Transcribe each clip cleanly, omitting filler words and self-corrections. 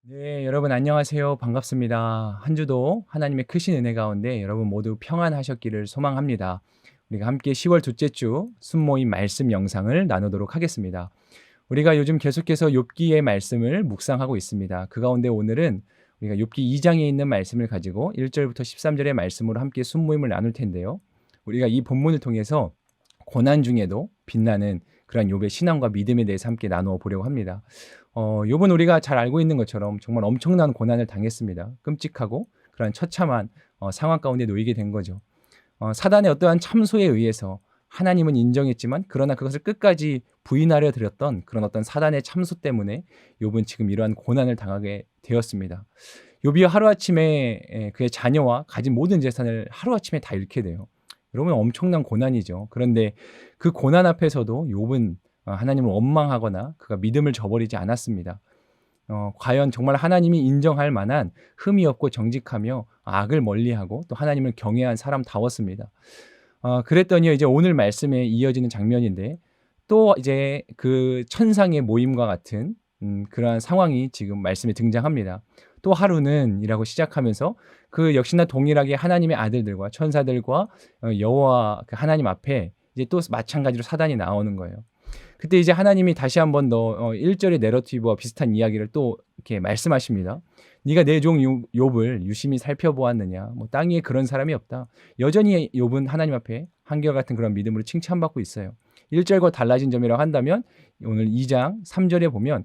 네, 여러분 안녕하세요. 반갑습니다. 한 주도 하나님의 크신 은혜 가운데 여러분 모두 평안하셨기를 소망합니다. 우리가 함께 10월 둘째 주 순모임 말씀 영상을 나누도록 하겠습니다. 우리가 요즘 계속해서 욥기의 말씀을 묵상하고 있습니다. 그 가운데 오늘은 우리가 욥기 2장에 있는 말씀을 가지고 1절부터 13절의 말씀으로 함께 순모임을 나눌 텐데요. 우리가 이 본문을 통해서 고난 중에도 빛나는 그런 욥의 신앙과 믿음에 대해서 함께 나누어 보려고 합니다. 욥은 우리가 잘 알고 있는 것처럼 정말 엄청난 고난을 당했습니다. 끔찍하고 그런 처참한 상황 가운데 놓이게 된 거죠. 사단의 어떠한 참소에 의해서 하나님은 인정했지만 그러나 그것을 끝까지 부인하려 들었던 그런 어떤 사단의 참소 때문에 욥은 지금 이러한 고난을 당하게 되었습니다. 욥이 하루아침에 그의 자녀와 가진 모든 재산을 하루아침에 다 잃게 돼요. 여러분 엄청난 고난이죠. 그런데 그 고난 앞에서도 욥은 하나님을 원망하거나 그가 믿음을 저버리지 않았습니다. 과연 정말 하나님이 인정할 만한 흠이 없고 정직하며 악을 멀리하고 또 하나님을 경외한 사람다웠습니다. 그랬더니 이제 오늘 말씀에 이어지는 장면인데 또 이제 그 천상의 모임과 같은 그러한 상황이 지금 말씀에 등장합니다. 또 하루는 이라고 시작하면서 그 역시나 동일하게 하나님의 아들들과 천사들과 여호와 그 하나님 앞에 이제 또 마찬가지로 사단이 나오는 거예요. 그때 이제 하나님이 다시 한 번 더 1절의 내러티브와 비슷한 이야기를 또 이렇게 말씀하십니다. 네가 내 종 욥을 유심히 살펴보았느냐? 뭐 땅 위에 그런 사람이 없다. 여전히 욥은 하나님 앞에 한결같은 그런 믿음으로 칭찬받고 있어요. 1절과 달라진 점이라고 한다면 오늘 2장 3절에 보면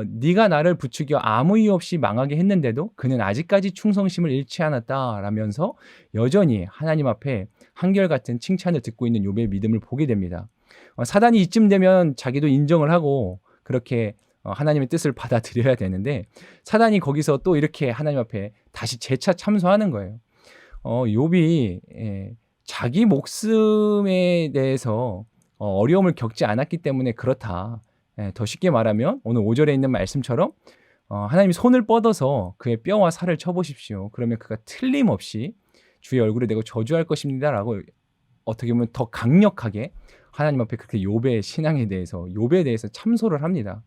네가 나를 부추겨 아무 이유 없이 망하게 했는데도 그는 아직까지 충성심을 잃지 않았다라면서 여전히 하나님 앞에 한결같은 칭찬을 듣고 있는 욥의 믿음을 보게 됩니다. 사단이 이쯤 되면 자기도 인정을 하고 그렇게 하나님의 뜻을 받아들여야 되는데 사단이 거기서 또 이렇게 하나님 앞에 다시 재차 참소하는 거예요. 욥이 자기 목숨에 대해서 어려움을 겪지 않았기 때문에 그렇다. 더 쉽게 말하면 오늘 5절에 있는 말씀처럼 하나님이 손을 뻗어서 그의 뼈와 살을 쳐보십시오. 그러면 그가 틀림없이 주의 얼굴에 대고 저주할 것입니다라고 어떻게 보면 더 강력하게 하나님 앞에 그렇게 욥의 신앙에 대해서 욥에 대해서 참소를 합니다.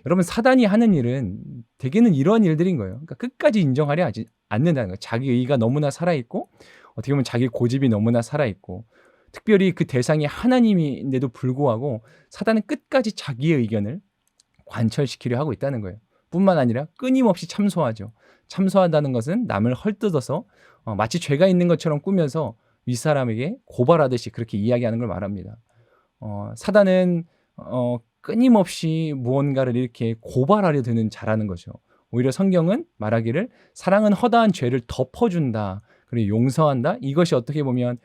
여러분 사단이 하는 일은 대개는 이런 일들인 거예요. 그러니까 끝까지 인정하려 하지 않는다는 거예요. 자기 의가 너무나 살아있고 어떻게 보면 자기 고집이 너무나 살아있고 특별히 그 대상이 하나님인데도 불구하고 사단은 끝까지 자기의 의견을 관철시키려 하고 있다는 거예요. 뿐만 아니라 끊임없이 참소하죠. 참소한다는 것은 남을 헐뜯어서 마치 죄가 있는 것처럼 꾸며서 윗사람에게 고발하듯이 그렇게 이야기하는 걸 말합니다. 사단은 끊임없이 무언가를 이렇게 고발하려 드는 자라는 거죠. 오히려 성경은 말하기를 사랑은 허다한 죄를 덮어준다. 그리고 용서한다. 이것이 어떻게 보면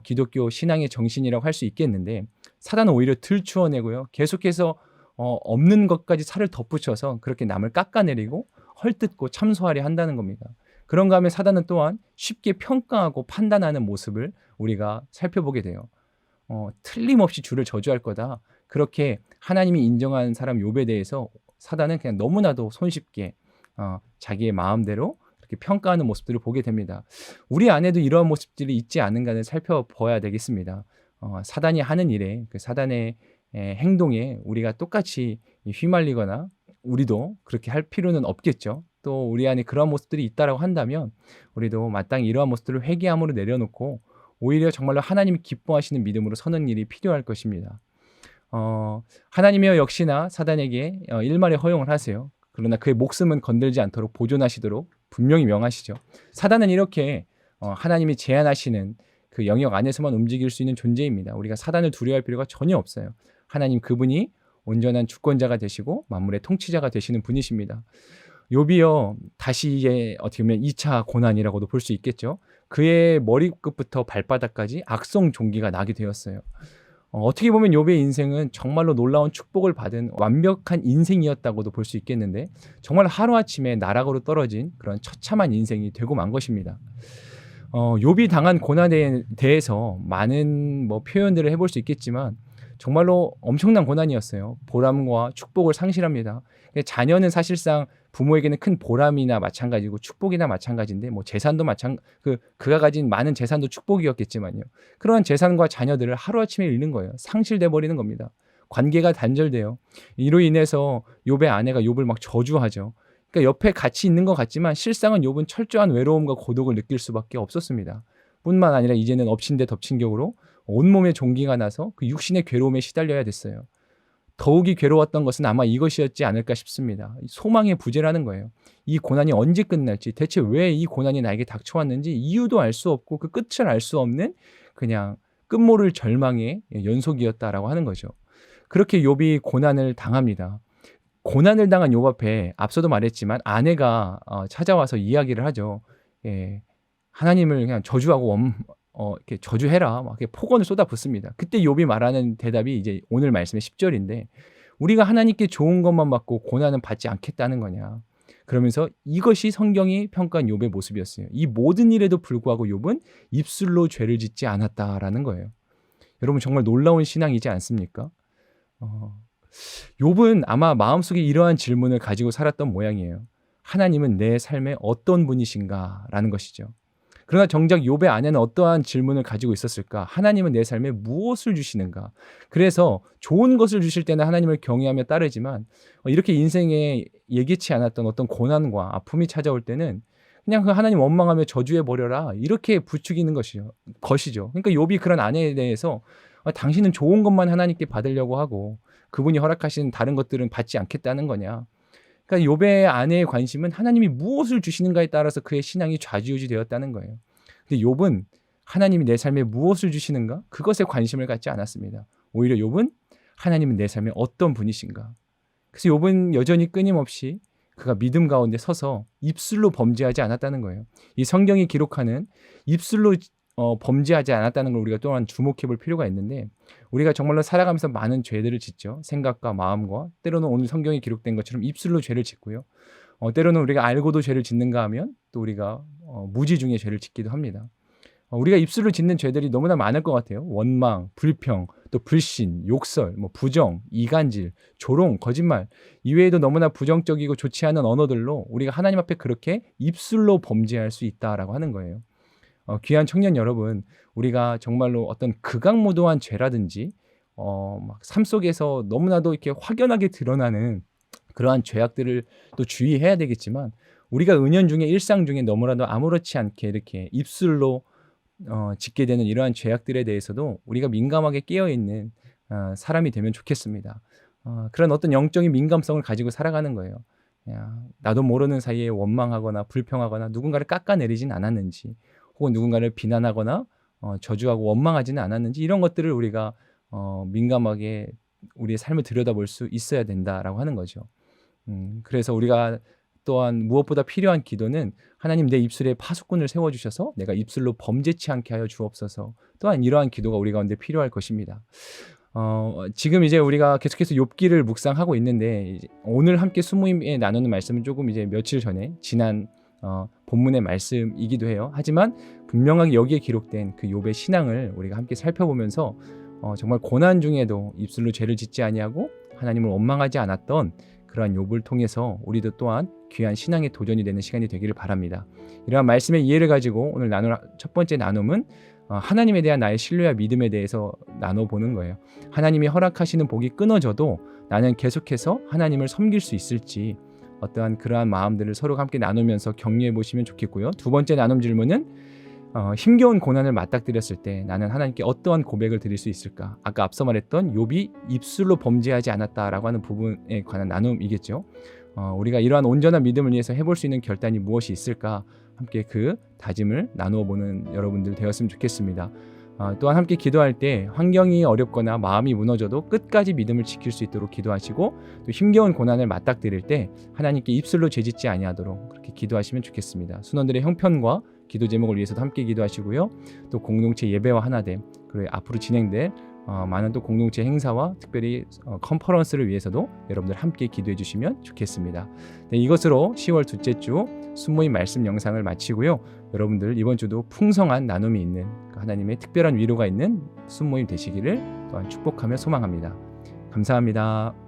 기독교 신앙의 정신이라고 할 수 있겠는데 사단은 오히려 들추어내고요. 계속해서 없는 것까지 살을 덧붙여서 그렇게 남을 깎아내리고 헐뜯고 참소하려 한다는 겁니다. 그런가 하면 사단은 또한 쉽게 평가하고 판단하는 모습을 우리가 살펴보게 돼요. 틀림없이 주를 저주할 거다. 그렇게 하나님이 인정한 사람 욥에 대해서 사단은 그냥 너무나도 손쉽게 자기의 마음대로 그렇게 평가하는 모습들을 보게 됩니다. 우리 안에도 이러한 모습들이 있지 않은가를 살펴봐야 되겠습니다. 사단이 하는 일에 그 사단의 행동에 우리가 똑같이 휘말리거나 우리도 그렇게 할 필요는 없겠죠. 또 우리 안에 그러한 모습들이 있다라고 한다면 우리도 마땅히 이러한 모습들을 회개함으로 내려놓고 오히려 정말로 하나님이 기뻐하시는 믿음으로 서는 일이 필요할 것입니다. 하나님이여 역시나 사단에게 일말의 허용을 하세요. 그러나 그의 목숨은 건들지 않도록 보존하시도록 분명히 명하시죠. 사단은 이렇게 하나님이 제한하시는 그 영역 안에서만 움직일 수 있는 존재입니다. 우리가 사단을 두려워할 필요가 전혀 없어요. 하나님 그분이 온전한 주권자가 되시고 만물의 통치자가 되시는 분이십니다. 욥이요 다시 이제 어떻게 보면 2차 고난이라고도 볼 수 있겠죠. 그의 머리끝부터 발바닥까지 악성 종기가 나게 되었어요. 어떻게 보면 욥의 인생은 정말로 놀라운 축복을 받은 완벽한 인생이었다고도 볼 수 있겠는데 정말 하루아침에 나락으로 떨어진 그런 처참한 인생이 되고 만 것입니다. 욥이 당한 고난에 대해서 많은 표현들을 해볼 수 있겠지만 정말로 엄청난 고난이었어요. 보람과 축복을 상실합니다. 자녀는 사실상 부모에게는 큰 보람이나 마찬가지고 축복이나 마찬가지인데 재산도 그가 가진 많은 재산도 축복이었겠지만요. 그러한 재산과 자녀들을 하루아침에 잃는 거예요. 상실돼 버리는 겁니다. 관계가 단절돼요. 이로 인해서 욥의 아내가 욥을 막 저주하죠. 그러니까 옆에 같이 있는 것 같지만 실상은 욥은 철저한 외로움과 고독을 느낄 수밖에 없었습니다. 뿐만 아니라 이제는 엎친 데 덮친 격으로 온몸에 종기가 나서 그 육신의 괴로움에 시달려야 됐어요. 더욱이 괴로웠던 것은 아마 이것이었지 않을까 싶습니다. 소망의 부재라는 거예요. 이 고난이 언제 끝날지, 대체 왜 이 고난이 나에게 닥쳐왔는지 이유도 알 수 없고 그 끝을 알 수 없는 그냥 끝모를 절망의 연속이었다라고 하는 거죠. 그렇게 욥이 고난을 당합니다. 고난을 당한 욥 앞에 앞서도 말했지만 아내가 찾아와서 이야기를 하죠. 예, 하나님을 그냥 저주하고 이렇게 저주해라. 막 이렇게 폭언을 쏟아붓습니다. 그때 욥이 말하는 대답이 이제 오늘 말씀의 10절인데 우리가 하나님께 좋은 것만 받고 고난은 받지 않겠다는 거냐. 그러면서 이것이 성경이 평가한 욥의 모습이었어요. 이 모든 일에도 불구하고 욥은 입술로 죄를 짓지 않았다라는 거예요. 여러분 정말 놀라운 신앙이지 않습니까? 욥은 아마 마음속에 이러한 질문을 가지고 살았던 모양이에요. 하나님은 내 삶에 어떤 분이신가? 라는 것이죠. 그러나 정작 욥의 아내는 어떠한 질문을 가지고 있었을까? 하나님은 내 삶에 무엇을 주시는가? 그래서 좋은 것을 주실 때는 하나님을 경외하며 따르지만 이렇게 인생에 예기치 않았던 어떤 고난과 아픔이 찾아올 때는 그냥 그 하나님 원망하며 저주해 버려라 이렇게 부추기는 것이죠. 그러니까 욥이 그런 아내에 대해서 당신은 좋은 것만 하나님께 받으려고 하고 그분이 허락하신 다른 것들은 받지 않겠다는 거냐. 그러니까 욥의 아내의 관심은 하나님이 무엇을 주시는가에 따라서 그의 신앙이 좌지우지 되었다는 거예요. 근데 욥은 하나님이 내 삶에 무엇을 주시는가? 그것에 관심을 갖지 않았습니다. 오히려 욥은 하나님은 내 삶에 어떤 분이신가? 그래서 욥은 여전히 끊임없이 그가 믿음 가운데 서서 입술로 범죄하지 않았다는 거예요. 이 성경이 기록하는 입술로 범죄하지 않았다는 걸 우리가 또한 주목해 볼 필요가 있는데 우리가 정말로 살아가면서 많은 죄들을 짓죠. 생각과 마음과 때로는 오늘 성경에 기록된 것처럼 입술로 죄를 짓고요. 때로는 우리가 알고도 죄를 짓는가 하면 또 우리가 무지 중에 죄를 짓기도 합니다. 우리가 입술로 짓는 죄들이 너무나 많을 것 같아요. 원망, 불평, 또 불신, 욕설, 부정, 이간질, 조롱, 거짓말 이외에도 너무나 부정적이고 좋지 않은 언어들로 우리가 하나님 앞에 그렇게 입술로 범죄할 수 있다라고 하는 거예요. 귀한 청년 여러분, 우리가 정말로 어떤 극악무도한 죄라든지 막 삶 속에서 너무나도 이렇게 확연하게 드러나는 그러한 죄악들을 또 주의해야 되겠지만 우리가 은연중에 일상 중에 너무나도 아무렇지 않게 이렇게 입술로 짓게 되는 이러한 죄악들에 대해서도 우리가 민감하게 깨어있는 사람이 되면 좋겠습니다. 그런 어떤 영적인 민감성을 가지고 살아가는 거예요. 나도 모르는 사이에 원망하거나 불평하거나 누군가를 깎아내리진 않았는지 혹은 누군가를 비난하거나 저주하고 원망하지는 않았는지 이런 것들을 우리가 민감하게 우리의 삶을 들여다볼 수 있어야 된다라고 하는 거죠. 그래서 우리가 또한 무엇보다 필요한 기도는 하나님 내 입술에 파수꾼을 세워주셔서 내가 입술로 범죄치 않게 하여 주옵소서. 또한 이러한 기도가 우리 가운데 필요할 것입니다. 지금 이제 우리가 계속해서 욥기를 묵상하고 있는데 이제 오늘 함께 수모임에 나누는 말씀은 조금 이제 며칠 전에 지난 본문의 말씀이기도 해요. 하지만 분명하게 여기에 기록된 그 욥의 신앙을 우리가 함께 살펴보면서 정말 고난 중에도 입술로 죄를 짓지 아니하고 하나님을 원망하지 않았던 그러한 욥을 통해서 우리도 또한 귀한 신앙의 도전이 되는 시간이 되기를 바랍니다. 이러한 말씀의 이해를 가지고 오늘 나눌 첫 번째 나눔은 하나님에 대한 나의 신뢰와 믿음에 대해서 나눠보는 거예요. 하나님이 허락하시는 복이 끊어져도 나는 계속해서 하나님을 섬길 수 있을지 어떠한 그러한 마음들을 서로 함께 나누면서 격려해 보시면 좋겠고요. 두 번째 나눔 질문은 힘겨운 고난을 맞닥뜨렸을 때 나는 하나님께 어떠한 고백을 드릴 수 있을까? 아까 앞서 말했던 욥이 입술로 범죄하지 않았다라고 하는 부분에 관한 나눔이겠죠. 우리가 이러한 온전한 믿음을 위해서 해볼 수 있는 결단이 무엇이 있을까? 함께 그 다짐을 나누어 보는 여러분들 되었으면 좋겠습니다. 또한 함께 기도할 때 환경이 어렵거나 마음이 무너져도 끝까지 믿음을 지킬 수 있도록 기도하시고 또 힘겨운 고난을 맞닥뜨릴 때 하나님께 입술로 죄짓지 아니하도록 그렇게 기도하시면 좋겠습니다. 순원들의 형편과 기도 제목을 위해서도 함께 기도하시고요. 또 공동체 예배와 하나됨 그리고 앞으로 진행될 많은 또 공동체 행사와 특별히 컨퍼런스를 위해서도 여러분들 함께 기도해 주시면 좋겠습니다. 네, 이것으로 10월 둘째 주 순모임 말씀 영상을 마치고요. 여러분들 이번 주도 풍성한 나눔이 있는 하나님의 특별한 위로가 있는 순모임 되시기를 또한 축복하며 소망합니다. 감사합니다.